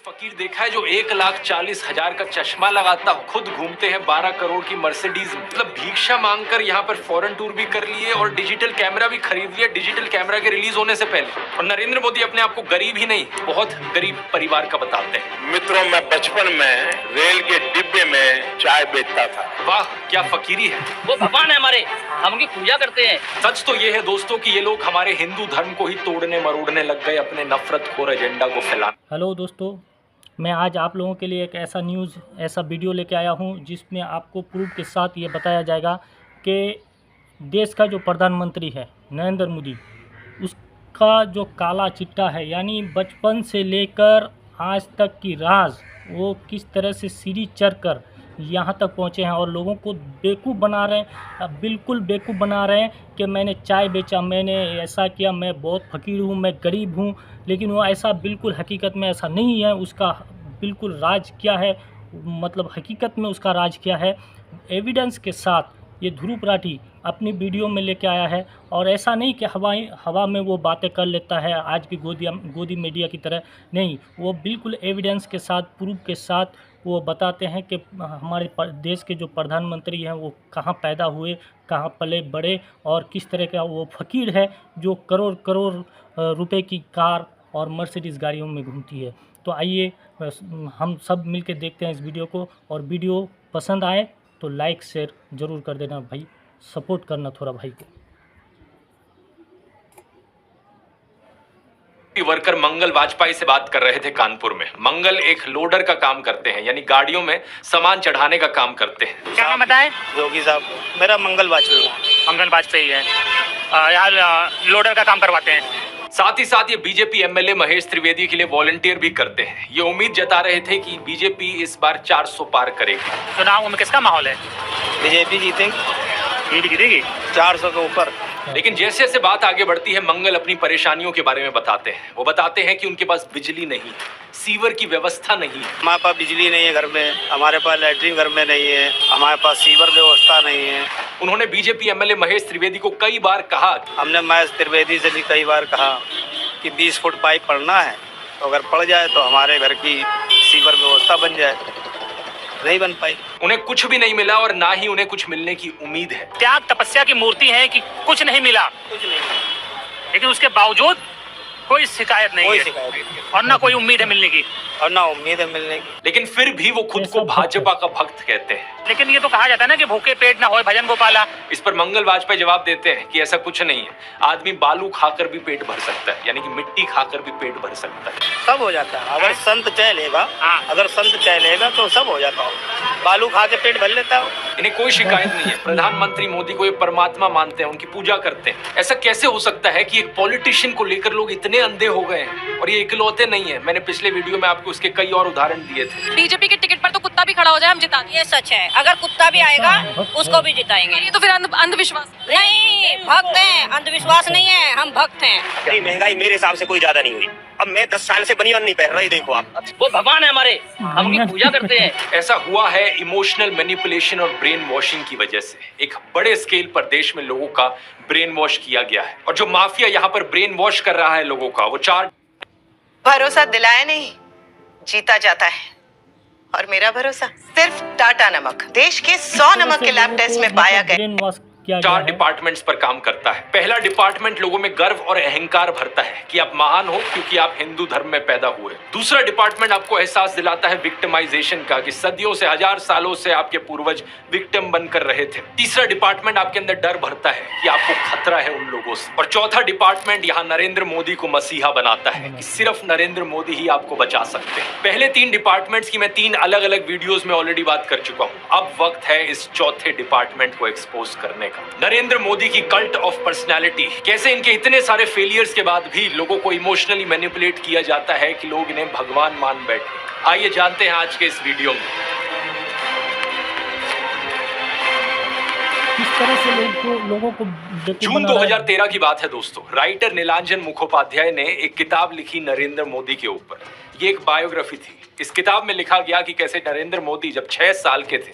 फकीर देखा है जो 1,40,000 का चश्मा लगाता हो, खुद घूमते हैं 12 करोड़ की मर्सिडीज, मतलब भिक्षा मांगकर यहाँ पर फॉरेन टूर भी कर लिए और डिजिटल कैमरा भी खरीद लिया डिजिटल कैमरा के रिलीज होने से पहले। और नरेंद्र मोदी अपने आप को गरीब ही नहीं, बहुत गरीब परिवार का बताते हैं। मित्रों, मैं बचपन में रेल के डिब्बे में चाय बेचता था। वाह, क्या फकीरी है। वो भगवान है हमारे, हम उनकी पूजा करते हैं। सच तो ये है दोस्तों कि ये लोग हमारे हिंदू धर्म को ही तोड़ने मरोड़ने लग गए अपने नफरतखोर एजेंडा को फैलाने। हेलो दोस्तों, मैं आज आप लोगों के लिए एक ऐसा वीडियो लेके आया हूं जिसमें आपको प्रूफ के साथ ये बताया जाएगा कि देश का जो प्रधानमंत्री है नरेंद्र मोदी, उसका जो काला चिट्टा है, यानी बचपन से लेकर आज तक की राज, वो किस तरह से सीढ़ी चढ़कर यहाँ तक पहुँचे हैं और लोगों को बेवकूफ़ बना रहे हैं, बिल्कुल बेवकूफ़ बना रहे हैं कि मैंने चाय बेचा, मैंने ऐसा किया, मैं बहुत फ़कीर हूँ, मैं गरीब हूँ। लेकिन वो ऐसा बिल्कुल हकीकत में ऐसा नहीं है। उसका बिल्कुल राज क्या है, मतलब हकीकत में उसका राज क्या है, एविडेंस के साथ ये ध्रुव राठी अपनी वीडियो में लेके आया है। और ऐसा नहीं कि हवा में वो बातें कर लेता है आज की गोदी मीडिया की तरह, नहीं, वो बिल्कुल एविडेंस के साथ, प्रूफ के साथ वो बताते हैं कि हमारे देश के जो प्रधानमंत्री हैं वो कहाँ पैदा हुए, कहाँ पले बड़े और किस तरह का वो फ़कीर है जो करोड़ करोड़ रुपए की कार और मर्सिडीज़ गाड़ियों में घूमती है। तो आइए हम सब मिलकर देखते हैं इस वीडियो को, और वीडियो पसंद आए तो लाइक शेयर ज़रूर कर देना भाई, सपोर्ट करना थोड़ा भाई को। वर्कर मंगल वाजपेयी से बात कर रहे थे कानपुर में। मंगल एक लोडर का काम करते हैं, यानी गाड़ियों में सामान चढ़ाने का काम करते हैं। क्या नाम बताएं? योगी साहब, मेरा मंगल वाजपेयी है। यार लोडर का काम करवाते हैं। साथ ही साथ ये बीजेपी एमएलए महेश त्रिवेदी के लिए वॉलंटियर भी करते हैं। ये उम्मीद जता रहे थे कि बीजेपी इस बार 400 पार करेगी। चुनाव में किसका माहौल है? बीजेपी जीतेगी 400 के ऊपर। लेकिन जैसे जैसे बात आगे बढ़ती है, मंगल अपनी परेशानियों के बारे में बताते हैं। वो बताते हैं कि उनके पास बिजली नहीं, सीवर की व्यवस्था नहीं, हमारे पास बिजली नहीं है घर में, हमारे पास लैट्रिन घर में नहीं है, हमारे पास सीवर व्यवस्था नहीं है। उन्होंने बीजेपी एमएलए महेश त्रिवेदी को कई बार कहा, हमने महेश त्रिवेदी से भी कई बार कहा कि 20 फुट पाइप पड़ना है, तो अगर पड़ जाए तो हमारे घर की सीवर व्यवस्था बन जाए। नहीं बन पाई। उन्हें कुछ भी नहीं मिला और ना ही उन्हें कुछ मिलने की उम्मीद है। त्याग तपस्या की मूर्ति है कि कुछ नहीं मिला, लेकिन उसके बावजूद कोई शिकायत नहीं है और ना कोई उम्मीद है मिलने की, लेकिन फिर भी वो खुद को भाजपा का भक्त कहते हैं। लेकिन ये तो कहा जाता है ना कि भूखे पेट ना होए भजन गोपाला। इस पर मंगल वाजपेयी जवाब देते हैं कि ऐसा कुछ नहीं है, आदमी बालू खाकर भी पेट भर सकता है, यानी कि मिट्टी खाकर भी पेट भर सकता है। सब हो जाता है अगर संत चाह लेगा। अगर संत चाह लेगा तो सब हो जाता है, बालू खा के पेट भर लेता है। इन्हें कोई शिकायत नहीं है। प्रधानमंत्री मोदी को ये परमात्मा मानते हैं, उनकी पूजा करते हैं। ऐसा कैसे हो सकता है कि एक पॉलिटिशियन को लेकर लोग इतने अंधे हो गए हैं? और ये इकलौते नहीं है, मैंने पिछले वीडियो में आपको उसके कई और उदाहरण दिए थे। बीजेपी के टिकट पर तो कुत्ता भी खड़ा हो जाए हम जिता देंगे। ये सच है, अगर कुत्ता भी आएगा उसको भी जिताएंगे। ये तो फिर अंधविश्वास नहीं, भक्त हैं, अंधविश्वास नहीं है, हम भक्त हैं। महंगाई मेरे हिसाब से कोई ज्यादा नहीं हुई। अब मैं 10 साल से बनियान नहीं पहन रहा, देखो आप। वो भगवान है हमारे, हम उनकी पूजा करते हैं। ऐसा हुआ है इमोशनल मैनिपुलेशन और ब्रेन वॉशिंग की वजह से। एक बड़े स्केल पर देश में लोगों का ब्रेन वॉश किया गया है, और जो माफिया यहाँ पर ब्रेन वॉश कर रहा है लोगों का, वो 4 भरोसा दिलाया नहीं जीता जाता है। और मेरा भरोसा सिर्फ टाटा नमक, देश के 100 नमक के लैब टेस्ट में पाया गया। 4 डिपार्टमेंट्स पर काम करता है। पहला डिपार्टमेंट लोगों में गर्व और अहंकार भरता है कि आप महान हो क्योंकि आप हिंदू धर्म में पैदा हुए। दूसरा डिपार्टमेंट आपको एहसास दिलाता है विक्टिमाइजेशन का, कि सदियों से, 1000 सालों से आपके पूर्वज विक्टिम बनकर रहे थे। तीसरा डिपार्टमेंट आपके अंदर डर भरता है कि आपको खतरा है उन लोगों से। और चौथा डिपार्टमेंट यहाँ नरेंद्र मोदी को मसीहा बनाता है कि सिर्फ नरेंद्र मोदी ही आपको बचा सकते हैं। पहले 3 डिपार्टमेंट्स की मैं 3 अलग अलग वीडियोस में ऑलरेडी बात कर चुका हूँ। अब वक्त है इस चौथे डिपार्टमेंट को एक्सपोज करने का। नरेंद्र मोदी की कल्ट ऑफ पर्सनालिटी, कैसे इनके इतने सारे फेलियर्स के बाद भी लोगों को इमोशनली मैनिपुलेट किया जाता है कि लोग इन्हें भगवान मान बैठे। आइए जानते हैं आज के इस वीडियो में किस तरह से लोगों को जून 2013 की बात है दोस्तों। राइटर नीलांजन मुखोपाध्याय ने एक किताब लिखी नरेंद्र मोदी के ऊपर। ये एक बायोग्राफी थी। इस किताब में लिखा गया कि कैसे नरेंद्र मोदी जब 6 साल के थे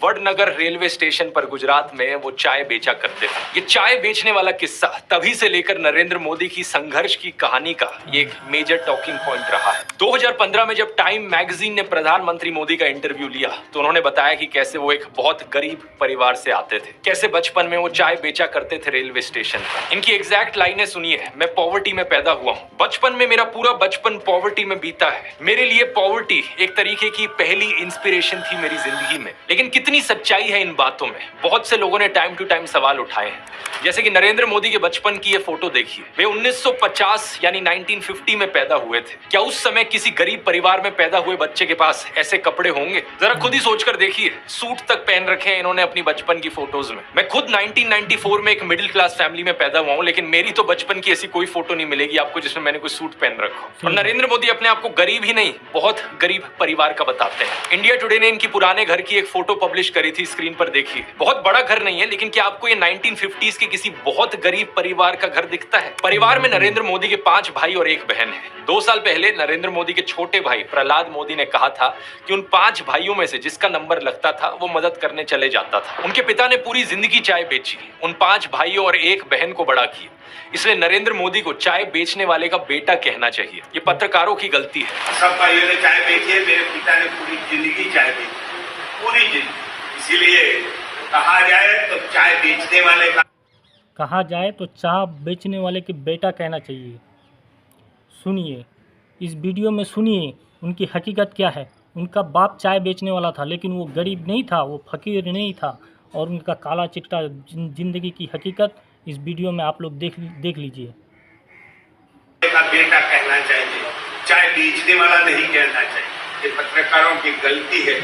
वडनगर रेलवे स्टेशन पर गुजरात में वो चाय बेचा करते थे। ये चाय बेचने वाला किस्सा तभी से लेकर नरेंद्र मोदी की संघर्ष की कहानी का ये एक मेजर टॉकिंग पॉइंट रहा है। 2015 में जब टाइम मैगजीन ने प्रधानमंत्री मोदी का इंटरव्यू लिया तो उन्होंने बताया कि कैसे वो एक बहुत गरीब परिवार से आते थे, कैसे बचपन में वो चाय बेचा करते थे रेलवे स्टेशन पर। इनकी एग्जैक्ट लाइनें सुनिए। मैं पॉवर्टी में पैदा हुआ हूँ, बचपन में मेरा पूरा बचपन पॉवर्टी में बीता है। मेरे लिए पॉवर्टी एक तरीके की पहली इंस्पिरेशन थी मेरी जिंदगी में। लेकिन कितनी सच्चाई है इन बातों में, बहुत से लोगों ने टाइम टू टाइम सवाल उठाए हैं। जैसे कि नरेंद्र मोदी के बचपन की ये फोटो देखिए। वे 1950 यानी 1950 में पैदा हुए थे। क्या उस समय किसी गरीब परिवार में पैदा हुए बच्चे के पास ऐसे कपड़े होंगे? जरा खुद ही सोचकर देखिए। सूट तक पहन रखे हैं इन्होंने अपनी बचपन की फोटोज में। मैं खुद 1994 में एक मिडिल क्लास फैमिली में पैदा हुआ हूं, लेकिन मेरी तो बचपन की ऐसी कोई फोटो नहीं मिलेगी आपको जिसमें मैंने कोई सूट पहन रखा हो। और नरेंद्र मोदी अपने आप को गरीब ही नहीं, बहुत गरीब परिवार का बताते हैं। इंडिया टुडे ने इनकी पुराने घर की एक फोटो पब्लिश करी थी, स्क्रीन पर देखिए। बहुत बड़ा घर नहीं है, लेकिन क्या आपको ये 1950s के किसी बहुत गरीब परिवार का घर दिखता है? परिवार में नरेंद्र मोदी के 5 भाई और 1 बहन है। 2 साल पहले नरेंद्र मोदी के छोटे भाई प्रहलाद मोदी ने कहा था कि उन 5 भाइयों में से जिसका नंबर लगता था वो मदद करने चले जाता था। उनके पिता ने पूरी जिंदगी चाय बेची, उन 5 भाइयों और 1 बहन को बड़ा किया। इसलिए नरेंद्र मोदी को चाय बेचने वाले का बेटा कहना चाहिए। ये पत्रकारों की गलती है। सब भाइयों ने चाय बेची है, मेरे पिता ने पूरी जिंदगी चाय बेची, पूरी जिंदगी। इसीलिए कहा जाए तो चाय बेचने वाले का चाय बेचने वाले के बेटा कहना चाहिए। सुनिए, इस वीडियो में सुनिए उनकी हकीकत क्या है। उनका बाप चाय बेचने वाला था, लेकिन वो गरीब नहीं था, वो फकीर नहीं था। और उनका काला चिट्टा जिंदगी की हकीकत इस वीडियो में आप लोग देख लीजिए। का बेटा कहना चाहिए, चाय बेचने वाला नहीं कहना चाहिए। ये पत्रकारों की गलती है।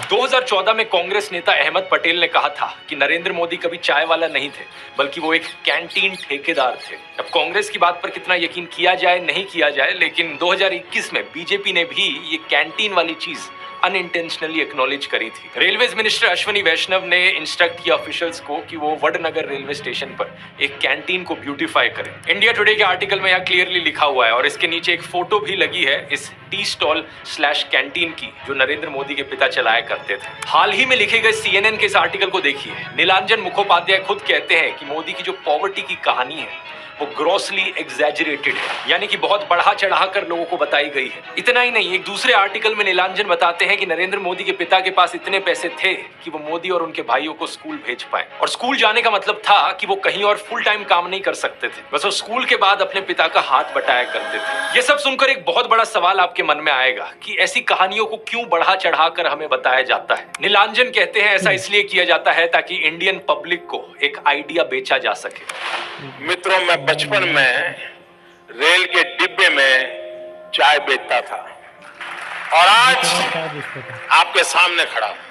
2014 में कांग्रेस नेता अहमद पटेल ने कहा था कि नरेंद्र मोदी कभी चाय वाला नहीं थे, बल्कि वो एक कैंटीन ठेकेदार थे। अब कांग्रेस की बात पर कितना यकीन किया जाए नहीं किया जाए, लेकिन 2021 में बीजेपी ने भी ये कैंटीन वाली चीज अनइंटेंशनली एक्नॉलेज करी थी। रेलवेज मिनिस्टर अश्विनी वैष्णव ने इंस्ट्रक्ट किया ऑफिशियल्स को कि वो वडनगर रेलवे स्टेशन पर एक कैंटीन को ब्यूटीफाई करें। इंडिया टुडे के आर्टिकल में यहाँ क्लियरली लिखा हुआ है और इसके नीचे एक फोटो भी लगी है इस टी स्टॉल / कैंटीन की जो नरेंद्र मोदी के पिता चलाया करते थे। हाल ही में लिखे गए CNN के इस आर्टिकल को देखिए। नीलांजन मुखोपाध्याय खुद कहते हैं कि मोदी की जो पॉवर्टी की कहानी है वो ग्रॉसली एग्जैजरेटेड है, यानी कि बहुत बढ़ा चढ़ा कर लोगों को बताई गई है। इतना ही नहीं, एक दूसरे आर्टिकल में नीलांजन बताते हैं कि नरेंद्र मोदी के पिता के पास इतने पैसे थे कि वो मोदी और उनके भाइयों को स्कूल भेज पाए। और स्कूल जाने का मतलब था कि वो कहीं और फुल टाइम काम नहीं कर सकते थे, बस वो स्कूल के बाद अपने पिता का हाथ बटाया करते थे। ये सब सुनकर एक बहुत बड़ा सवाल आपके मन में आएगा कि ऐसी कहानियों को क्यों बढ़ा चढ़ा कर हमें बताया जाता है। नीलांजन कहते हैं ऐसा इसलिए किया जाता है ताकि इंडियन पब्लिक को एक आइडिया बेचा जा सके। मित्रों, मैं बचपन में रेल के डिब्बे में चाय बेचता था और आज आपके सामने खड़ा हूं।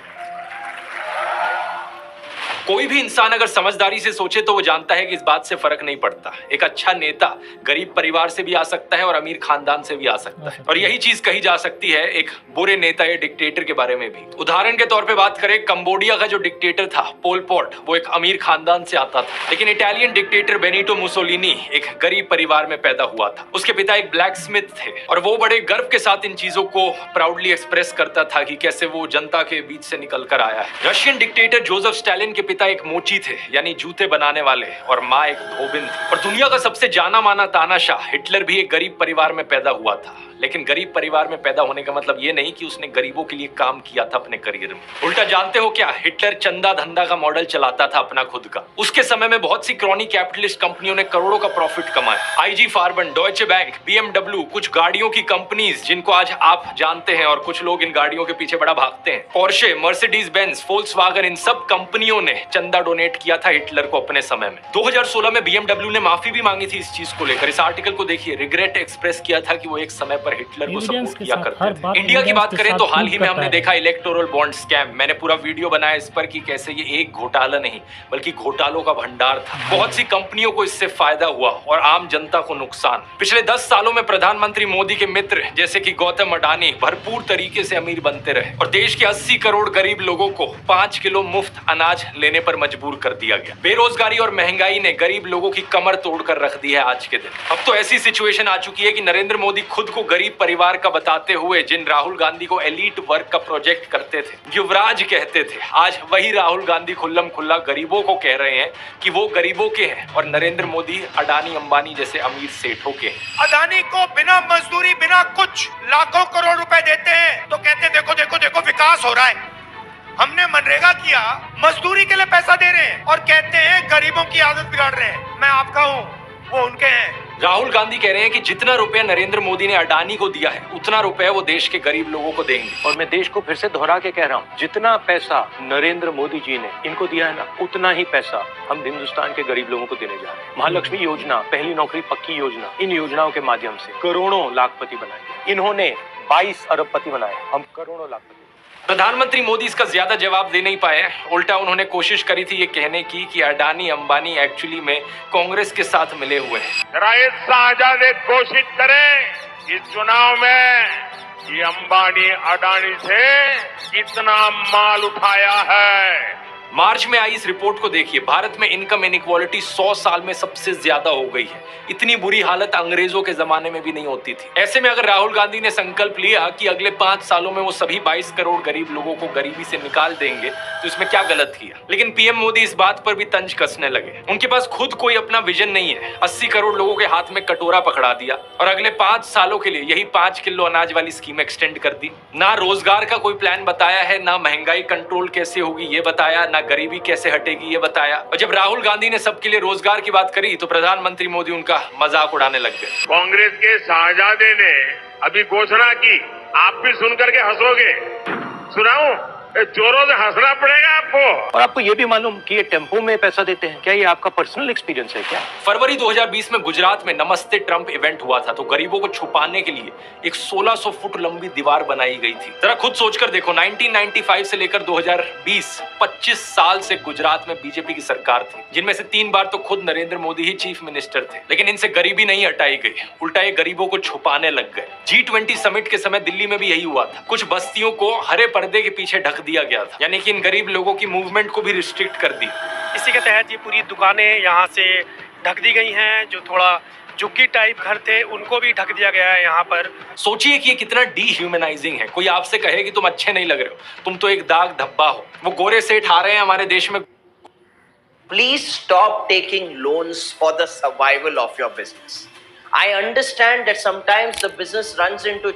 कोई भी इंसान अगर समझदारी से सोचे तो वो जानता है कि इस बात से फर्क नहीं पड़ता। एक अच्छा नेता गरीब परिवार से भी आ सकता है और अमीर खानदान से भी आ सकता है, और यही चीज कही जा सकती है एक बुरे नेता या डिक्टेटर के बारे में भी। उदाहरण के तौर पे बात करें, कंबोडिया का जो डिक्टेटर था पोल पॉट, वो एक अमीर खानदान से आता था। लेकिन इटालियन डिक्टेटर बेनिटो मुसोलिनी एक गरीब परिवार में पैदा हुआ था। उसके पिता एक ब्लैक स्मिथ थे और वो बड़े गर्व के साथ इन चीजों को प्राउडली एक्सप्रेस करता था कि कैसे वो जनता के बीच से निकल कर आया है। रशियन डिक्टेटर जोसेफ स्टालिन के पिता एक मोची थे, यानी जूते बनाने वाले, और माँ एक धोबिन थी। और दुनिया का सबसे जाना माना तानाशाह हिटलर भी एक गरीब परिवार में पैदा हुआ था। लेकिन गरीब परिवार में पैदा होने का मतलब ये नहीं कि उसने गरीबों के लिए काम किया था अपने करियर में। उल्टा जानते हो क्या, हिटलर चंदा धंधा का मॉडल चलाता था अपना खुद का। उसके समय में बहुत सी क्रॉनी कैपिटलिस्ट कंपनियों ने करोड़ों का प्रॉफिट कमाया। IG फार्बन, डॉयचे बैंक, BMW, कुछ गाड़ियों की कंपनीज जिनको आज आप जानते हैं और कुछ लोग इन गाड़ियों के पीछे बड़ा भागते हैं, पोर्शे, मर्सिडीज बेंज, फोल्क्सवागन, इन सब कंपनियों ने चंदा डोनेट किया था हिटलर को अपने समय में। 2016 में BMW ने माफी भी मांगी थी इस चीज को लेकर। इस आर्टिकल को देखिए, रिग्रेट एक्सप्रेस किया था कि वो एक समय पर हिटलर को सपोर्ट किया करते थे। इंडिया की बात करें तो हाल ही में हमने देखा इलेक्टोरल बॉन्ड स्कैम। मैंने पूरा वीडियो बनाया इस पर कि कैसे ये एक घोटाला नहीं बल्कि घोटालों का भंडार था। बहुत सी कंपनियों को इससे फायदा हुआ और आम जनता को नुकसान। पिछले 10 सालों में प्रधानमंत्री मोदी के मित्र जैसे कि गौतम अडानी भरपूर तरीके से अमीर बनते रहे और देश के 80 करोड़ गरीब लोगों को 5 किलो मुफ्त अनाज लेने पर मजबूर कर दिया गया। बेरोजगारी और महंगाई ने गरीब लोगों की कमर तोड़कर रख दी है आज के दिन। अब तो ऐसी सिचुएशन आ चुकी है कि नरेंद्र मोदी खुद को गरीब परिवार का बताते हुए जिन राहुल गांधी को एलीट वर्ग का प्रोजेक्ट करते थे, युवराज कहते थे, आज वही राहुल गांधी खुल्लम खुल्ला गरीबों को कह रहे हैं कि वो गरीबों के हैं और नरेंद्र मोदी अडानी अंबानी जैसे अमीर सेठों के हैं। अदानी को बिना मजदूरी बिना कुछ लाखों करोड़ रुपए देते हैं तो कहते देखो देखो देखो विकास हो रहा है। हमने मनरेगा किया, मजदूरी के लिए पैसा दे रहे हैं और कहते हैं गरीबों की आदत बिगाड़ रहे हैं। मैं आपका हूँ, वो उनके हैं। राहुल गांधी कह रहे हैं कि जितना रुपया नरेंद्र मोदी ने अडानी को दिया है उतना रुपया वो देश के गरीब लोगों को देंगे। और मैं देश को फिर से दोहरा के कह रहा हूँ, जितना पैसा नरेंद्र मोदी जी ने इनको दिया है ना, उतना ही पैसा हम हिंदुस्तान के गरीब लोगों को देने जा रहे हैं। महालक्ष्मी योजना, पहली नौकरी पक्की योजना, इन योजनाओं के माध्यम से करोड़ों लाखपति बनाए। इन्होंने 22 अरबपति बनाए, हम करोड़ों लाखपति। प्रधानमंत्री मोदी इसका ज्यादा जवाब दे नहीं पाए। उल्टा उन्होंने कोशिश करी थी ये कहने की कि अडानी अंबानी एक्चुअली में कांग्रेस के साथ मिले हुए हैं। जरा ये शाहजादे कोशिश करें इस चुनाव में कि अंबानी अडानी से कितना माल उठाया है। मार्च में आई इस रिपोर्ट को देखिए, भारत में इनकम इनइक्वालिटी 100 साल में सबसे ज्यादा हो गई है। इतनी बुरी हालत अंग्रेजों के जमाने में भी नहीं होती थी। ऐसे में अगर राहुल गांधी ने संकल्प लिया कि अगले 5 सालों में वो सभी 22 करोड़ गरीब लोगों को गरीबी से निकाल देंगे तो इसमें क्या गलत किया। लेकिन पीएम मोदी इस बात पर भी तंज कसने लगे। उनके पास खुद कोई अपना विजन नहीं है। 80 करोड़ लोगों के हाथ में कटोरा पकड़ा दिया और अगले 5 सालों के लिए यही 5 किलो अनाज वाली स्कीम एक्सटेंड कर दी। ना रोजगार का कोई प्लान बताया है, ना महंगाई कंट्रोल कैसे होगी ये बताया, ना गरीबी कैसे हटेगी ये बताया। और जब राहुल गांधी ने सबके लिए रोजगार की बात करी तो प्रधानमंत्री मोदी उनका मजाक उड़ाने लग गए। कांग्रेस के शाहजादे ने अभी घोषणा की, आप भी सुनकर के हंसोगे। सुनाऊं? जोरों से हंसना पड़ेगा आपको। और आपको ये भी मालूम कि ये टेम्पो में पैसा देते हैं, क्या ये आपका पर्सनल एक्सपीरियंस है क्या? फरवरी 2020 में गुजरात में नमस्ते ट्रंप इवेंट हुआ था तो गरीबों को छुपाने के लिए एक 1600 फुट लंबी दीवार बनाई गई थी। जरा खुद सोचकर देखो, 1995 से लेकर 2020 25 साल से गुजरात में बीजेपी की सरकार थी, जिनमें से 3 बार तो खुद नरेंद्र मोदी ही चीफ मिनिस्टर थे। लेकिन इनसे गरीबी नहीं हटाई गई, उल्टा ये गरीबों को छुपाने लग गए। G20 समिट के समय दिल्ली में भी यही हुआ था। कुछ बस्तियों को हरे पर्दे के पीछे ढक दिया गया था, यानी कि इन गरीब लोगों की मूवमेंट को भी रिस्ट्रिक्ट कर दी। इसी के तहत ये पूरी दुकानें यहाँ से ढक दी गई हैं। जो थोड़ा झुग्गी टाइप घर थे उनको भी ढक दिया गया है यहाँ पर। सोचिए कि ये कितना डीह्यूमनाइजिंग है। कोई आपसे कहे कि तुम अच्छे नहीं लग रहे हो, तुम तो एक दाग धब्बा हो। वो गोरे सेठ आ रहे हैं हमारे देश में। Please stop taking loans for the survival of your business. I understand that sometimes the business runs into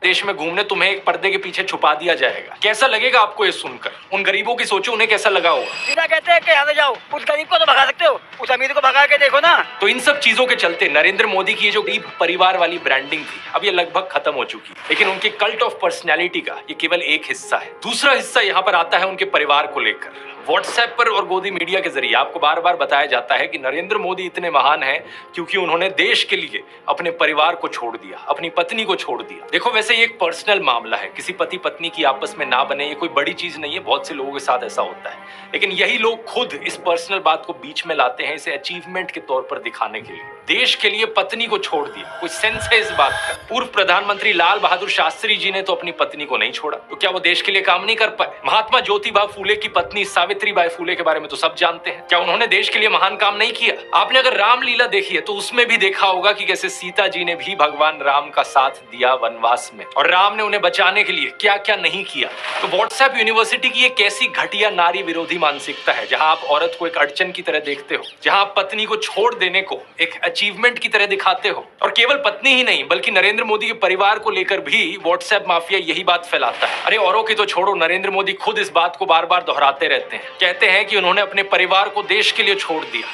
देश में घूमने तुम्हें एक पर्दे के पीछे छुपा दिया जाएगा। कैसा लगेगा आपको ये सुनकर? उन गरीबों की सोचो, उन्हें कैसा लगा होगा। सीधा कहते हैं कि यहाँ से जाओ, उस गरीब को तो भगा सकते हो, उस अमीर को भगा के देखो ना। तो इन सब चीजों के चलते नरेंद्र मोदी की ये जो गरीब परिवार वाली ब्रांडिंग थी अब ये लगभग खत्म हो चुकी है। लेकिन उनके कल्ट ऑफ पर्सनैलिटी का ये केवल एक हिस्सा है। दूसरा हिस्सा यहाँ पर आता है उनके परिवार को लेकर। व्हाट्सएप पर और गोदी मीडिया के जरिए आपको बार बार बताया जाता है कि नरेंद्र मोदी इतने महान हैं क्योंकि उन्होंने देश के लिए अपने परिवार को छोड़ दिया, अपनी पत्नी को छोड़ दिया। देखो, वैसे ये एक पर्सनल मामला है, किसी पति पत्नी की आपस में ना बने ये कोई बड़ी चीज नहीं है। बहुत से लोगों के साथ ऐसा होता है, लेकिन यही लोग खुद इस पर्सनल बात को बीच में लाते हैं, इसे अचीवमेंट के तौर पर दिखाने के लिए। देश के लिए पत्नी को छोड़ दिया, कोई सेंस है इस बात का? पूर्व प्रधानमंत्री लाल बहादुर शास्त्री जी ने तो अपनी पत्नी को नहीं छोड़ा, तो क्या वो देश के लिए काम नहीं कर पाए? महात्मा ज्योतिबा फूले की पत्नी सावित्रीबाई फूले के बारे में तो सब जानते हैं, क्या उन्होंने देश के लिए महान काम नहीं किया? आपने अगर रामलीला देखी है तो उसमें भी देखा होगा कि कैसे सीता जी ने भी भगवान राम का साथ दिया वनवास में, और राम ने उन्हें बचाने के लिए क्या क्या नहीं किया। तो व्हाट्सएप यूनिवर्सिटी की एक ऐसी घटिया नारी विरोधी मानसिकता है जहां आप औरत को एक अड़चन की तरह देखते हो, जहां आप पत्नी को छोड़ देने को एक अचीवमेंट की तरह दिखाते हो। और केवल पत्नी ही नहीं बल्कि नरेंद्र मोदी के परिवार को लेकर भी व्हाट्सएप माफिया यही बात फैलाता है। अरे औरों की तो छोड़ो, नरेंद्र मोदी खुद इस बात को बार बार दोहराते रहते हैं। कहते हैं कि उन्होंने अपने परिवार को देश के लिए छोड़ दिया।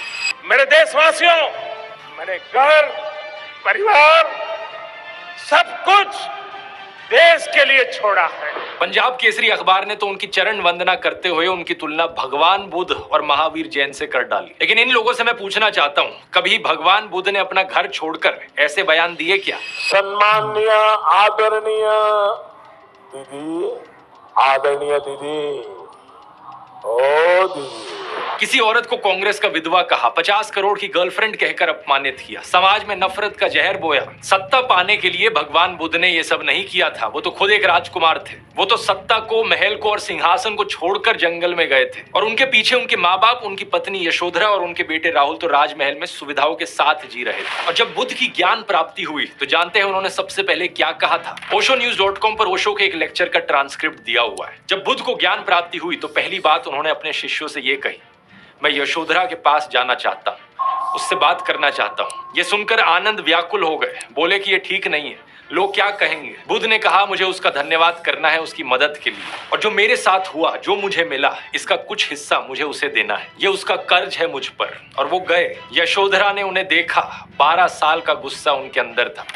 मेरे देशवासियों, मैंने घर, परिवार, सब कुछ देश के लिए छोड़ा है। पंजाब केसरी अखबार ने तो उनकी चरण वंदना करते हुए उनकी तुलना भगवान बुद्ध और महावीर जैन से कर डाली। लेकिन इन लोगों से मैं पूछना चाहता हूँ, कभी भगवान बुद्ध ने अपना घर छोड़कर ऐसे बयान दिए क्या? सम्माननीय आदरणीय दीदी, आदरणीय दीदी, ओ दीदी, किसी औरत को कांग्रेस का विधवा कहा, 50 करोड़ की गर्लफ्रेंड कहकर अपमानित किया, समाज में नफरत का जहर बोया। सत्ता पाने के लिए भगवान बुद्ध ने ये सब नहीं किया था, वो तो खुद एक राजकुमार थे। वो तो सत्ता को, महल को और सिंहासन को छोड़कर जंगल में गए थे और उनके पीछे उनके माँ बाप, उनकी पत्नी यशोधरा और उनके बेटे राहुल तो राजमहल में सुविधाओं के साथ जी रहे थे। और जब बुद्ध की ज्ञान प्राप्ति हुई तो जानते हैं उन्होंने सबसे पहले क्या कहा था? oshonews.com पर ओशो के एक लेक्चर का ट्रांसक्रिप्ट दिया हुआ है। जब बुद्ध को ज्ञान प्राप्ति हुई तो पहली बात उन्होंने अपने शिष्यों से ये कही, मैं यशोधरा के पास जाना चाहता हूँ, उससे बात करना चाहता हूँ। ये सुनकर आनंद व्याकुल हो गए, बोले कि ये ठीक नहीं है, लोग क्या कहेंगे। बुद्ध ने कहा, मुझे उसका धन्यवाद करना है उसकी मदद के लिए, और जो मेरे साथ हुआ, जो मुझे मिला, इसका कुछ हिस्सा मुझे उसे देना है, ये उसका कर्ज है मुझ पर। और वो गए। यशोधरा ने उन्हें देखा, 12 साल का गुस्सा उनके अंदर था।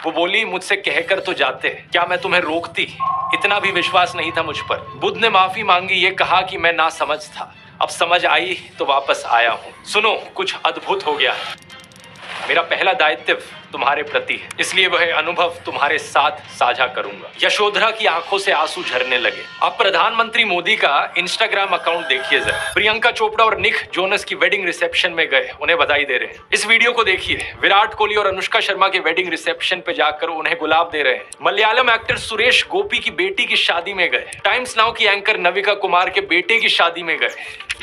वो बोली, मुझसे कहकर तो जाते, क्या मैं तुम्हें रोकती? इतना भी विश्वास नहीं था मुझ पर। बुद्ध ने माफी मांगी, ये कहा कि मैं ना समझ था, अब समझ आई तो वापस आया हूँ। सुनो, कुछ अद्भुत हो गया है। मेरा पहला दायित्व तुम्हारे प्रति है, इसलिए वह अनुभव तुम्हारे साथ साझा करूंगा। यशोधरा की आंखों से आंसू झरने लगे। अब प्रधानमंत्री मोदी का इंस्टाग्राम अकाउंट देखिए जरा। प्रियंका चोपड़ा और निक जोनस की वेडिंग रिसेप्शन में गए, उन्हें बधाई दे रहे हैं। इस वीडियो को देखिए। विराट कोहली और अनुष्का शर्मा के वेडिंग रिसेप्शन पे जाकर उन्हें गुलाब दे रहे हैं। मलयालम एक्टर सुरेश गोपी की बेटी की शादी में गए। टाइम्स नाउ की एंकर नविका कुमार के बेटे की शादी में गए।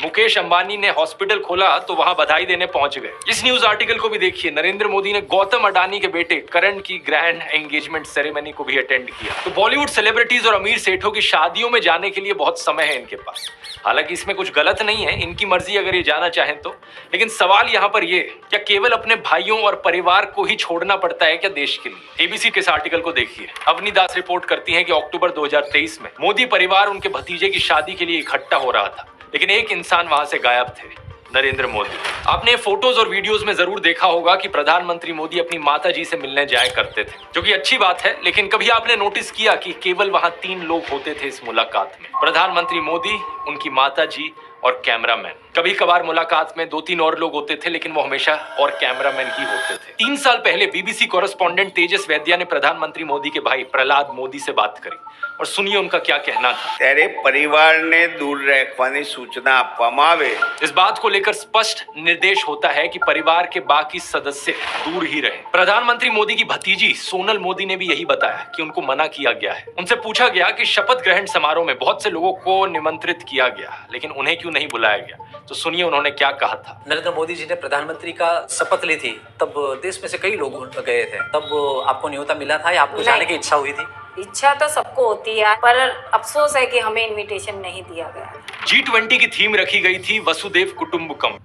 मुकेश अंबानी ने हॉस्पिटल खोला तो वहां बधाई देने पहुंच गए। इस न्यूज आर्टिकल को भी देखिए। नरेंद्र मोदी ने गौतम अडानी के बेटे करण की ग्रैंड एंगेजमेंट सेरेमनी को भी अटेंड किया। तो बॉलीवुड सेलिब्रिटीज और अमीर सेठों की शादियों में जाने के लिए बहुत समय है इनके पास। हालांकि इसमें कुछ गलत नहीं है, इनकी मर्जी अगर ये जाना चाहें तो। लेकिन सवाल यहाँ पर ये, क्या केवल अपने भाइयों और परिवार को ही छोड़ना पड़ता है क्या देश के लिए? एबीसी के इस आर्टिकल को देखिए। अवनी दास रिपोर्ट करती है कि अक्टूबर 2023 में मोदी परिवार उनके भतीजे की शादी के लिए इकट्ठा हो रहा था, लेकिन एक इंसान वहां से गायब थे, नरेंद्र मोदी। आपने फोटोज और वीडियोस में जरूर देखा होगा कि प्रधानमंत्री मोदी अपनी माता जी से मिलने जाया करते थे, जो कि अच्छी बात है। लेकिन कभी आपने नोटिस किया कि केवल वहां 3 लोग होते थे इस मुलाकात में? प्रधानमंत्री मोदी, उनकी माता जी और कैमरामैन। कभी कभार मुलाकात में 2-3 और लोग होते थे, लेकिन वो हमेशा और कैमरामैन ही होते थे। 3 साल पहले बीबीसी कॉरेस्पॉन्डेंट तेजस वैद्या ने प्रधानमंत्री मोदी के भाई प्रहलाद मोदी से बात करी, और सुनिए उनका क्या कहना था। तेरे परिवार ने दूर रखवानी सूचना आपवामां आवे। इस बात को लेकर स्पष्ट निर्देश होता है कि परिवार के बाकी सदस्य दूर ही रहे। प्रधानमंत्री मोदी की भतीजी सोनल मोदी ने भी यही बताया कि उनको मना किया गया है। उनसे पूछा गया कि शपथ ग्रहण समारोह में बहुत से लोगों को निमंत्रित किया गया, लेकिन उन्हें क्यों नहीं बुलाया गया? तो सुनिए उन्होंने क्या कहा था। नरेंद्र मोदी जी ने प्रधानमंत्री का शपथ ली थी, तब देश में से कई लोग गए थे, तब आपको न्योता मिला था या आपको जाने की इच्छा हुई थी? इच्छा तो सबको होती है, पर अफसोस है कि हमें इनविटेशन नहीं दिया गया। G20 की थीम रखी गई थी वसुदेव कुटुंबकम।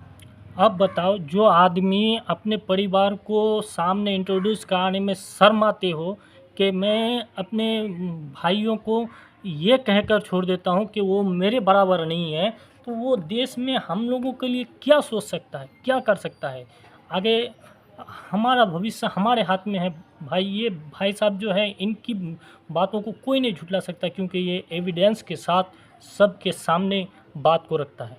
अब बताओ, जो आदमी अपने परिवार को सामने इंट्रोड्यूस कराने में शर्माते हो कि मैं अपने भाइयों को ये कहकर छोड़ देता हूँ कि वो मेरे बराबर नहीं है, तो वो देश में हम लोगों के लिए क्या सोच सकता है, क्या कर सकता है? आगे हमारा भविष्य हमारे हाथ में है भाई। ये भाई साहब जो है, इनकी बातों को कोई नहीं झुठला सकता, क्योंकि ये एविडेंस के साथ सबके सामने बात को रखता है।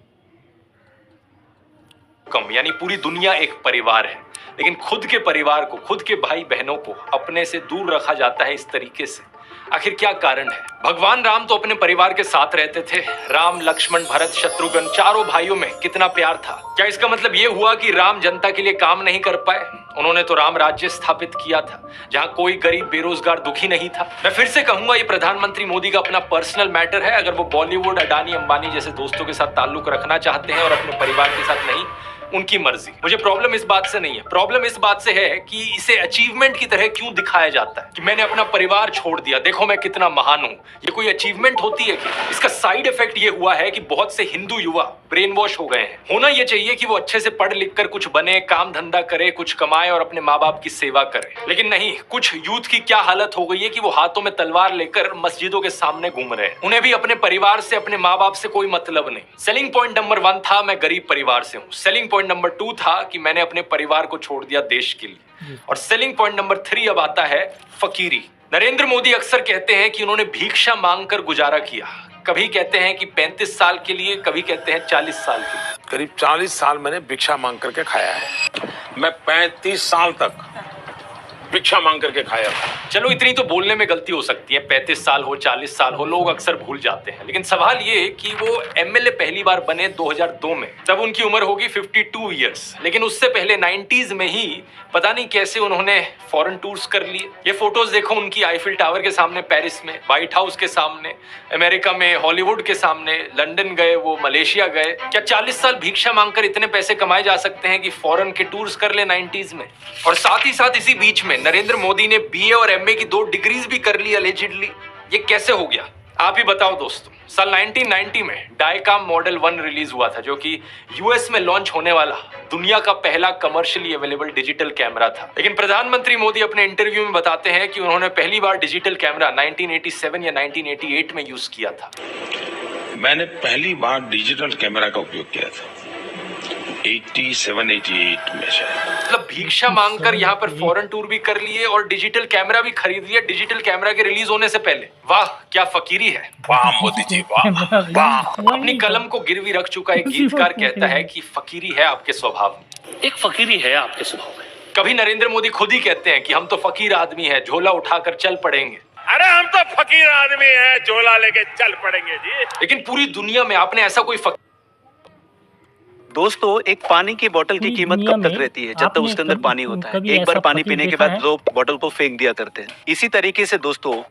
कम यानी पूरी दुनिया एक परिवार है, लेकिन खुद के परिवार को, खुद के भाई बहनों को अपने से दूर रखा जाता है इस तरीके से। आखिर क्या कारण है? भगवान राम तो अपने परिवार के साथ रहते थे। राम, लक्ष्मण, भरत, शत्रुघ्न, चारों भाइयों में कितना प्यार था। क्या इसका मतलब ये हुआ कि राम जनता के लिए काम नहीं कर पाए? उन्होंने तो राम राज्य स्थापित किया था, जहां कोई गरीब, बेरोजगार, दुखी नहीं था। मैं फिर से कहूंगा, ये प्रधानमंत्री मोदी का अपना पर्सनल मैटर है। अगर वो बॉलीवुड, अडानी, अंबानी जैसे दोस्तों के साथ ताल्लुक रखना चाहते हैं और अपने परिवार के साथ नहीं, उनकी मर्जी। मुझे प्रॉब्लम इस बात से नहीं है, प्रॉब्लम इस बात से है कि इसे अचीवमेंट की तरह क्यों दिखाया जाता है कि मैंने अपना परिवार छोड़ दिया, देखो मैं कितना महान हूं। ये कोई अचीवमेंट होती है क्या? इसका साइड इफेक्ट ये हुआ है कि बहुत से हिंदू युवा ब्रेन वॉश हो गए हैं। होना ये चाहिए कि वो अच्छे से पढ़ लिख कर कुछ बने, काम धंधा करे, कुछ कमाए और अपने माँ बाप की सेवा करे। लेकिन नहीं, कुछ यूथ की क्या हालत हो गई है कि वो हाथों में तलवार लेकर मस्जिदों के सामने घूम रहे हैं। उन्हें भी अपने परिवार से, अपने माँ बाप से कोई मतलब नहीं। सेलिंग पॉइंट नंबर 1 था, मैं गरीब परिवार से हूँ। सेलिंग पॉइंट नंबर 2 था कि मैंने अपने परिवार को छोड़ दिया देश के लिए। और सेलिंग पॉइंट नंबर 3 अब आता है फकीरी। नरेंद्र मोदी अक्सर कहते हैं कि उन्होंने भिक्षा मांगकर गुजारा किया। कभी कहते हैं कि 35 साल के लिए, कभी कहते हैं 40 साल के लिए। करीब 40 साल मैंने भिक्षा मांग करके खाया है। मैं 35 साल तक भिक्षा मांग करके खाया। चलो इतनी तो बोलने में गलती हो सकती है, 35 साल हो 40 साल हो लोग अक्सर भूल जाते हैं, लेकिन सवाल ये कि वो एमएलए पहली बार बने 2002 में, तब उनकी उम्र होगी 52 इयर्स। लेकिन उससे पहले 90s में ही पता नहीं कैसे उन्होंने फॉरेन टूर्स कर लिए। ये फोटोज देखो उनकी, आईफिल टावर के सामने पेरिस में, व्हाइट हाउस के सामने अमेरिका में, हॉलीवुड के सामने, लंदन गए, वो मलेशिया गए। क्या 40 साल भिक्षा मांगकर इतने पैसे कमाए जा सकते हैं कि फॉरेन के टूर्स कर ले 90s में? और साथ ही साथ इसी बीच में नरेंद्र मोदी ने बीए और एमए की 2 डिग्रीज भी कर ली अलेजिडली। ये कैसे हो गया आप ही बताओ दोस्तों। साल 1990 में डायकाम मॉडल 1 रिलीज हुआ था, जो कि यूएस में लॉन्च होने वाला दुनिया का पहला कमर्शियली अवेलेबल डिजिटल कैमरा था। लेकिन प्रधानमंत्री मोदी अपने इंटरव्यू में बताते हैं कि उन्होंने पहली बार डिजिटल कैमरा 1987 या 1988 में यूज किया था। मैंने पहली बार डिजिटल कैमरा का उपयोग किया था 87-88 में शायद। मतलब भिक्षा मांगकर यहाँ पर फॉरेन टूर भी कर लिए और डिजिटल कैमरा भी खरीद लिया डिजिटल कैमरा के रिलीज होने से पहले। वाह क्या फकीरी है। वाह मोदी जी वाह वाह। अपनी कलम को गिरवी रख चुका एक गीतकार कहता है कि फकीरी है आपके स्वभाव में। एक फकीरी है आपके स्वभाव में। कभी नरेंद्र मोदी खुद ही कहते हैं कि हम तो फकीर आदमी हैं, झोला उठाकर चल पड़ेंगे। अरे हम तो फकीर आदमी हैं, झोला लेके चल पड़ेंगे जी। लेकिन पूरी दुनिया में आपने ऐसा कोई दोस्तों, एक पानी की बोतल की कीमत कब तक रहती है? जब तक उसके अंदर पानी होता है। एक बार पानी पीने के बाद लोग बोतल को फेंक दिया करते हैं। इसी तरीके से दोस्तों,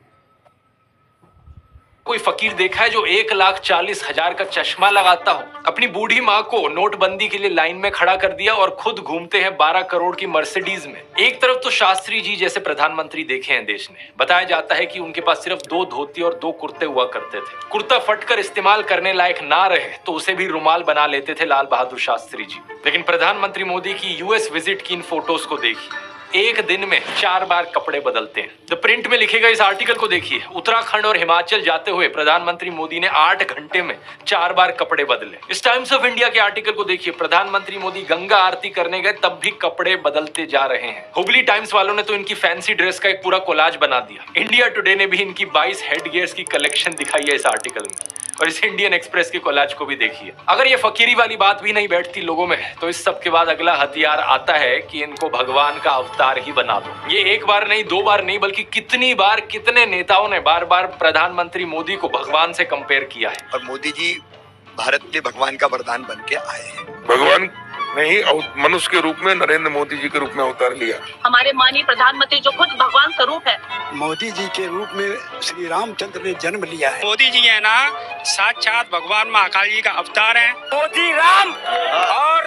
कोई फकीर देखा है जो 1,40,000 का चश्मा लगाता हो? अपनी बूढ़ी माँ को नोटबंदी के लिए लाइन में खड़ा कर दिया और खुद घूमते हैं 12 करोड़ की मर्सिडीज में। एक तरफ तो शास्त्री जी जैसे प्रधानमंत्री देखे हैं देश ने। बताया जाता है कि उनके पास सिर्फ 2 धोती और 2 कुर्ते हुआ करते थे। कुर्ता फटकर इस्तेमाल करने लायक ना रहे तो उसे भी रुमाल बना लेते थे लाल बहादुर शास्त्री जी। लेकिन प्रधानमंत्री मोदी की यूएस विजिट की इन फोटोज को देखिए, एक दिन में 4 बार कपड़े बदलते हैं। द प्रिंट में लिखे गए इस आर्टिकल को देखिए। उत्तराखंड और हिमाचल जाते हुए प्रधानमंत्री मोदी ने 8 घंटे में 4 बार कपड़े बदले। इस टाइम्स ऑफ इंडिया के आर्टिकल को देखिए, प्रधानमंत्री मोदी गंगा आरती करने गए तब भी कपड़े बदलते जा रहे हैं। हुबली टाइम्स वालों ने तो इनकी फैंसी ड्रेस का एक पूरा कोलाज बना दिया। इंडिया टुडे ने भी इनकी 22 हेड गियर्स की कलेक्शन दिखाई है इस आर्टिकल में। और इस इंडियन एक्सप्रेस के कोलाज को भी देखिए। अगर ये फकीरी वाली बात भी नहीं बैठती लोगों में, तो इस सब के बाद अगला हथियार आता है कि इनको भगवान का अवतार ही बना दो। ये एक बार नहीं, 2 बार नहीं, बल्कि कितनी बार कितने नेताओं ने बार बार प्रधानमंत्री मोदी को भगवान से कंपेयर किया है। और मोदी जी भारत के भगवान का वरदान बन के आए हैं। भगवान नहीं, मनुष्य के रूप में नरेंद्र मोदी जी के रूप में अवतार लिया। हमारे माननीय प्रधानमंत्री जो खुद भगवान स्वरूप है, मोदी जी के रूप में श्री रामचंद्र ने जन्म लिया है। मोदी जी है ना, साक्षात भगवान महाकाल जी का अवतार है। मोदी राम और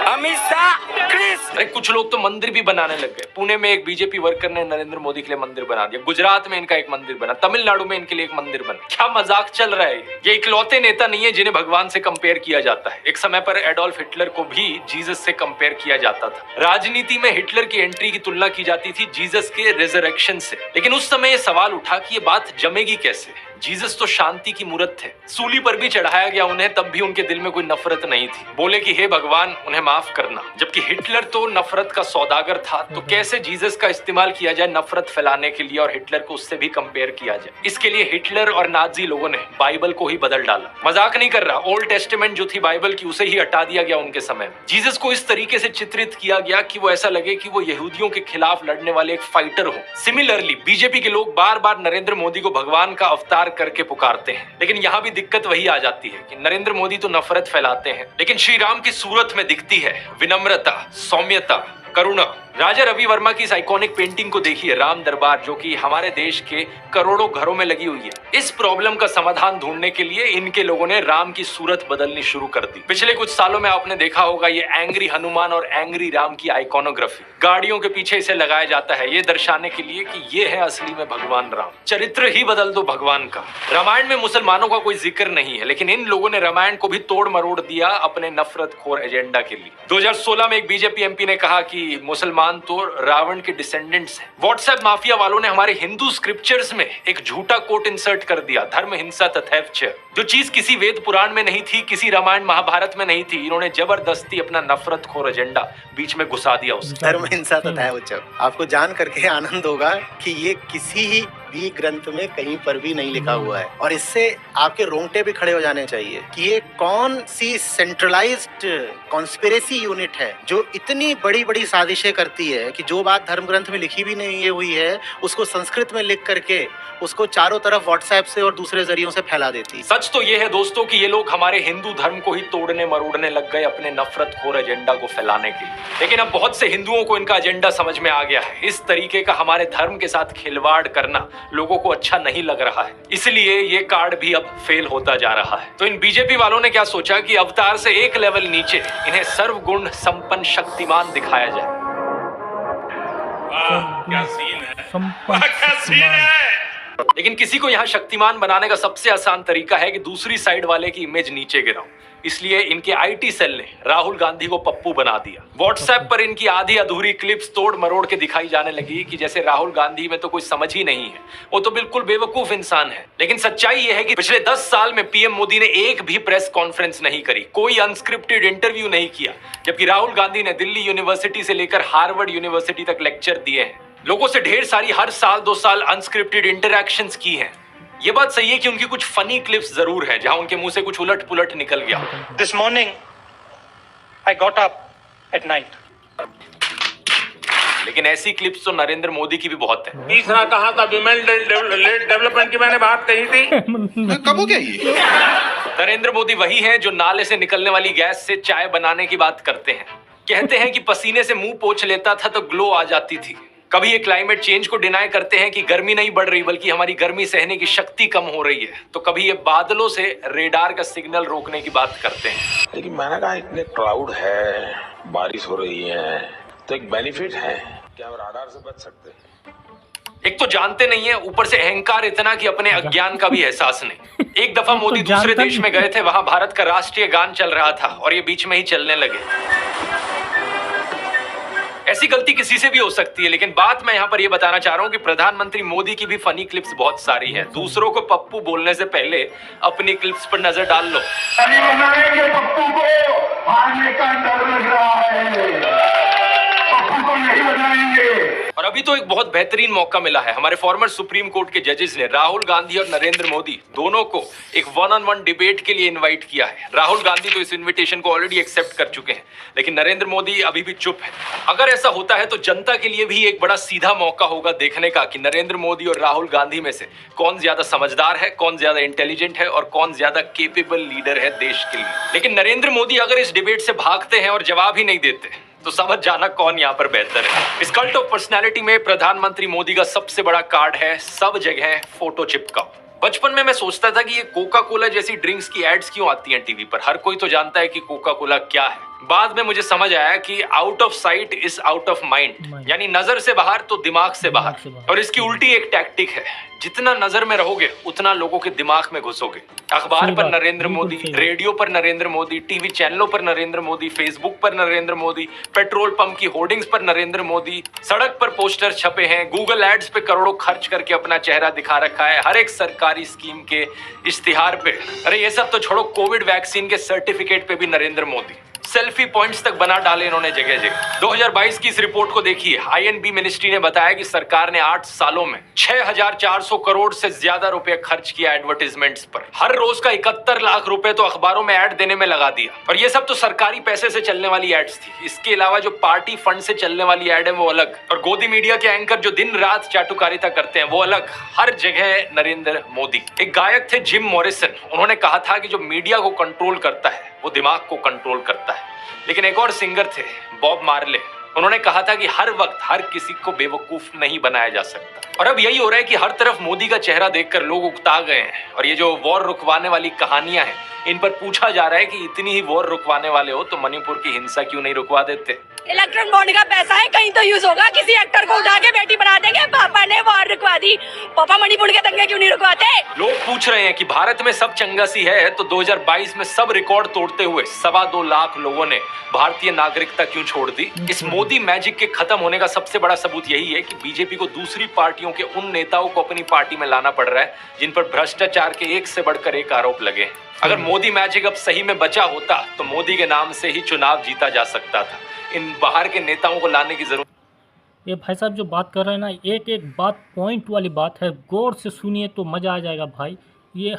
अमित शाह कृष्ण। अरे कुछ लोग तो मंदिर भी बनाने लग गए। पुणे में एक बीजेपी वर्कर ने नरेंद्र मोदी के लिए मंदिर बना दिया। गुजरात में इनका एक मंदिर बना, तमिलनाडु में इनके लिए एक मंदिर बना। क्या मजाक चल रहा है। ये इकलौते नेता नहीं है जिन्हें भगवान से कंपेयर किया जाता है। एक समय पर एडोल्फ हिटलर को भी जीसस से कंपेयर किया जाता था। राजनीति में हिटलर की एंट्री की तुलना की जाती थी जीसस के रिजरेक्शन से। लेकिन उस समय ये सवाल उठा कि ये बात जमेगी कैसे। जीसस तो शांति की मूर्त थे। सूली पर भी चढ़ाया गया उन्हें, तब भी उनके दिल में कोई नफरत नहीं थी। बोले कि हे भगवान उन्हें माफ करना। जबकि हिटलर तो नफरत का सौदागर था, तो कैसे जीसस का इस्तेमाल किया जाए नफरत फैलाने के लिए और हिटलर को उससे भी कंपेयर किया जाए। इसके लिए हिटलर और नाजी लोगों ने बाइबल को ही बदल डाला। मजाक नहीं कर रहा। ओल्ड टेस्टामेंट जो थी बाइबल की, उसे ही हटा दिया गया उनके समय में। जीसस को इस तरीके से चित्रित किया गया कि वो ऐसा लगे कि वो यहूदियों के खिलाफ लड़ने वाले एक फाइटर हो। सिमिलरली बीजेपी के लोग बार बार नरेंद्र मोदी को भगवान का अवतार करके पुकारते हैं। लेकिन यहाँ भी दिक्कत वही आ जाती है कि नरेंद्र मोदी तो नफरत फैलाते हैं, लेकिन श्री राम की सूरत में दिखती है विनम्रता, सौम्यता, करुणा। राजा रवि वर्मा की इस आइकॉनिक पेंटिंग को देखिए, राम दरबार, जो कि हमारे देश के करोड़ों घरों में लगी हुई है। इस प्रॉब्लम का समाधान ढूंढने के लिए इनके लोगों ने राम की सूरत बदलनी शुरू कर दी। पिछले कुछ सालों में आपने देखा होगा ये एंग्री हनुमान और एंग्री राम की आइकॉनोग्राफी। गाड़ियों के पीछे इसे लगाया जाता है ये दर्शाने के लिए कि ये है असली में भगवान राम। चरित्र ही बदल दो भगवान का। रामायण में मुसलमानों का कोई जिक्र नहीं है, लेकिन इन लोगों ने रामायण को भी तोड़ मरोड़ दिया अपने नफरत खोर एजेंडा के लिए। 2016 में एक बीजेपी एमपी ने कहा कि मुसलमान तो रावण के डिसेंडेंट्स हैं। व्हाट्सएप माफिया वालों ने हमारे हिंदू स्क्रिप्चर्स में एक झूठा कोट इंसर्ट कर दिया, धर्म हिंसा तथैव च। जो चीज किसी वेद पुराण में नहीं थी, किसी रामायण महाभारत में नहीं थी, इन्होंने जबरदस्ती अपना नफरत खोर एजेंडा बीच में घुसा दिया। उस धर्म हिंसा तथैव च आपको जान करके आनंद होगा कि ये किसी ही भी ग्रंथ में कहीं पर भी नहीं लिखा हुआ है। और इससे आपके रोंगटे भी खड़े हो जाने चाहिए कि ये कौन सी सेंट्रलाइज्ड कॉन्स्पिरेसी यूनिट है जो इतनी बड़ी बड़ी साजिशें करती है कि जो बात धर्म ग्रंथ में लिखी भी नहीं हुई है उसको संस्कृत में लिख करके उसको चारों तरफ व्हाट्सएप से और दूसरे जरियों से फैला देती है। सच तो ये है दोस्तों कि ये लोग हमारे हिंदू धर्म को ही तोड़ने मरोड़ने लग गए अपने नफरतखोर एजेंडा को फैलाने के लिए। लेकिन अब बहुत से हिंदुओं को इनका एजेंडा समझ में आ गया है। इस तरीके का हमारे धर्म के साथ खिलवाड़ करना लोगों को अच्छा नहीं लग रहा है, इसलिए ये कार्ड भी अब फेल होता जा रहा है। तो इन बीजेपी वालों ने क्या सोचा कि अवतार से एक लेवल नीचे इन्हें सर्वगुण संपन्न शक्तिमान दिखाया जाए। क्या सीन है, क्या सीन है। लेकिन किसी को यहाँ शक्तिमान बनाने का सबसे आसान तरीका है कि दूसरी साइड वाले की इमेज नीचे गिराओ। इसलिए इनके आईटी सेल ने राहुल गांधी को पप्पू बना दिया। व्हाट्सएप पर इनकी आधी अधूरी क्लिप्स तोड़ मरोड़ के दिखाई जाने लगी कि जैसे राहुल गांधी में तो कोई समझ ही नहीं है, वो तो बिल्कुल बेवकूफ इंसान है। लेकिन सच्चाई ये है कि पिछले 10 साल में पीएम मोदी ने एक भी प्रेस कॉन्फ्रेंस नहीं करी, कोई अनस्क्रिप्टेड इंटरव्यू नहीं किया, जबकि राहुल गांधी ने दिल्ली यूनिवर्सिटी से लेकर हार्वर्ड यूनिवर्सिटी तक लेक्चर दिए हैं, लोगों से ढेर सारी हर साल 2 साल अनस्क्रिप्टेड इंटरैक्शंस की हैं। ये बात सही है कि उनकी कुछ फनी क्लिप्स जरूर है जहां उनके मुंह से कुछ उलट पुलट निकल गया। This morning I got up at night. लेकिन ऐसी क्लिप्स तो नरेंद्र मोदी की भी बहुत है। तीसरा कहा था विमेन डेवलपमेंट की मैंने बात कही थी, कब हो गया ये? नरेंद्र मोदी वही है जो नाले से निकलने वाली गैस से चाय बनाने की बात करते हैं। कहते हैं कि पसीने से मुंह पोंछ लेता था तो ग्लो आ जाती थी। कभी ये क्लाइमेट चेंज को डिनाई करते हैं कि गर्मी नहीं बढ़ रही बल्कि हमारी गर्मी सहने की शक्ति कम हो रही है, तो कभी ये बादलों से रेडार का सिग्नल रोकने की बात करते हैं। लेकिन मैंने कहा इतने क्लाउड है, बारिश हो रही है, तो एक बेनिफिट है, क्या राडार से बच सकते हैं? एक तो जानते नहीं है, ऊपर से अहंकार इतना कि अपने अज्ञान का भी एहसास नहीं। एक दफा मोदी दूसरे देश में गए थे, वहां भारत का राष्ट्रीय गान चल रहा था और ये बीच में ही चलने लगे। ऐसी गलती किसी से भी हो सकती है, लेकिन बात मैं यहाँ पर ये बताना चाह रहा हूँ कि प्रधानमंत्री मोदी की भी फनी क्लिप्स बहुत सारी हैं। दूसरों को पप्पू बोलने से पहले अपनी क्लिप्स पर नजर डाल लो। पप्पू को हारने का डर लग रहा है, पप्पू को नहीं बनाएंगे। और अभी तो एक बहुत बेहतरीन मौका मिला है। हमारे फॉर्मर सुप्रीम कोर्ट के जजेस ने राहुल गांधी और नरेंद्र मोदी दोनों को एक 1-on-1 डिबेट के लिए इनवाइट किया है। राहुल गांधी तो इस इनविटेशन को ऑलरेडी एक्सेप्ट कर चुके हैं, लेकिन नरेंद्र मोदी अभी भी चुप है। अगर ऐसा होता है तो जनता के लिए भी एक बड़ा सीधा मौका होगा देखने का कि नरेंद्र मोदी और राहुल गांधी में से कौन ज्यादा समझदार है, कौन ज्यादा इंटेलिजेंट है और कौन ज्यादा केपेबल लीडर है देश के लिए। लेकिन नरेंद्र मोदी अगर इस डिबेट से भागते हैं और जवाब ही नहीं देते तो समझ जाना कौन यहाँ पर बेहतर है। इस कल्ट ऑफ पर्सनैलिटी में प्रधानमंत्री मोदी का सबसे बड़ा कार्ड है सब जगह फोटो चिपकाओ। बचपन में मैं सोचता था कि ये कोका कोला जैसी ड्रिंक्स की एड्स क्यों आती हैं टीवी पर, हर कोई तो जानता है कि कोका कोला क्या है। बाद में मुझे समझ आया कि out of site is out of mind, यानी नजर से बाहर तो दिमाग से बाहर। और इसकी उल्टी एक टैक्टिक है, जितना नजर में रहोगे उतना लोगों के दिमाग में घुसोगे। अखबार पर नरेंद्र मोदी, रेडियो पर नरेंद्र मोदी, टीवी चैनलों पर नरेंद्र मोदी, फेसबुक पर नरेंद्र मोदी, पेट्रोल पंप की होर्डिंग्स पर नरेंद्र मोदी, सड़क पर पोस्टर छपे हैं, गूगल एड्स पे करोड़ों खर्च करके अपना चेहरा दिखा रखा है, हर एक सरकारी स्कीम के इश्तिहार पे। अरे ये सब तो छोड़ो, कोविड वैक्सीन के सर्टिफिकेट पे भी नरेंद्र मोदी। सेल्फी पॉइंट्स तक बना डाले इन्होंने जगह जगह। 2022 की इस रिपोर्ट को देखिए। आईएनबी मिनिस्ट्री ने बताया कि सरकार ने 8 सालों में 6400 करोड़ से ज्यादा रुपए खर्च किया एडवर्टाइजमेंट्स पर। हर रोज का 71 लाख रुपए तो अखबारों में ऐड देने में लगा दिया। और ये सब तो सरकारी पैसे से चलने वाली एड्स थी। इसके अलावा जो पार्टी फंड से चलने वाली एड है वो अलग, और गोदी मीडिया के एंकर जो दिन रात चाटुकारिता करते हैं वो अलग। हर जगह नरेंद्र मोदी। एक गायक थे जिम मॉरिसन, उन्होंने कहा था कि जो मीडिया को कंट्रोल करता है वो दिमाग को कंट्रोल करता है। लेकिन एक और सिंगर थे बॉब मार्ले, उन्होंने कहा था कि हर वक्त हर किसी को बेवकूफ नहीं बनाया जा सकता। और अब यही हो रहा है कि हर तरफ मोदी का चेहरा देखकर लोग उकता गए हैं। और ये जो वॉर रुकवाने वाली कहानियां हैं, इन पर पूछा जा रहा है कि इतनी ही वॉर रुकवाने वाले हो तो मणिपुर की हिंसा क्यों नहीं रुकवा देते। इलेक्ट्रॉन बॉन्ड का पैसा है, कहीं तो यूज होगा। किसी एक्टर को उठा के बेटी बना देंगे, पापा ने वॉर रुकवा दी, पापा मणिपुर के दंगे क्यों नहीं रुकवाते। लोग पूछ रहे हैं कि भारत में सब चंगासी है तो 2022 में सब रिकॉर्ड तोड़ते हुए 2.25 लाख लोगों ने भारतीय नागरिकता क्यों छोड़ दी। इस मोदी मैजिक के खत्म होने का सबसे बड़ा सबूत यही है कि बीजेपी को दूसरी पार्टियों के उन नेताओं को अपनी पार्टी में लाना पड़ रहा है जिन पर भ्रष्टाचार के एक से बढ़कर एक आरोप लगे। अगर मोदी मैजिक अब सही में बचा होता तो मोदी के नाम से ही चुनाव जीता जा सकता था। इन बाहर के नेताओं को लाने की जरूरत ये भाई साहब जो बात कर रहे हैं ना, एक एक बात पॉइंट वाली बात है, गौर से सुनिए तो मज़ा आ जाएगा भाई। ये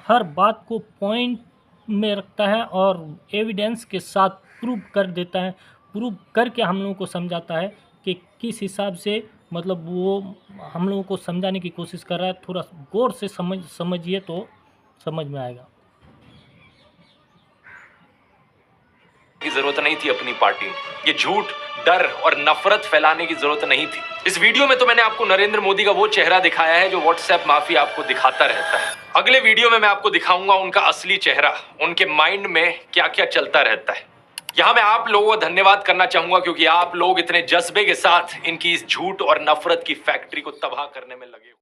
हर बात को पॉइंट में रखता है और एविडेंस के साथ प्रूव कर देता है, प्रूव करके हम लोगों को समझाता है कि किस हिसाब से मतलब वो हम लोगों को समझाने की कोशिश कर रहा है। थोड़ा गौर से समझिए तो समझ में आएगा। की जरूरत नहीं थी अपनी पार्टी में, ये झूठ, डर और नफरत फैलाने की जरूरत नहीं थी। इस वीडियो में तो मैंने आपको नरेंद्र मोदी का वो चेहरा दिखाया है जो व्हाट्सएप माफिया आपको दिखाता रहता है। अगले वीडियो में मैं आपको दिखाऊंगा उनका असली चेहरा, उनके माइंड में क्या क्या चलता रहता है। यहां मैं आप लोगों को धन्यवाद करना चाहूंगा क्योंकि आप लोग इतने जज्बे के साथ इनकी इस झूठ और नफरत की फैक्ट्री को तबाह करने में लगे।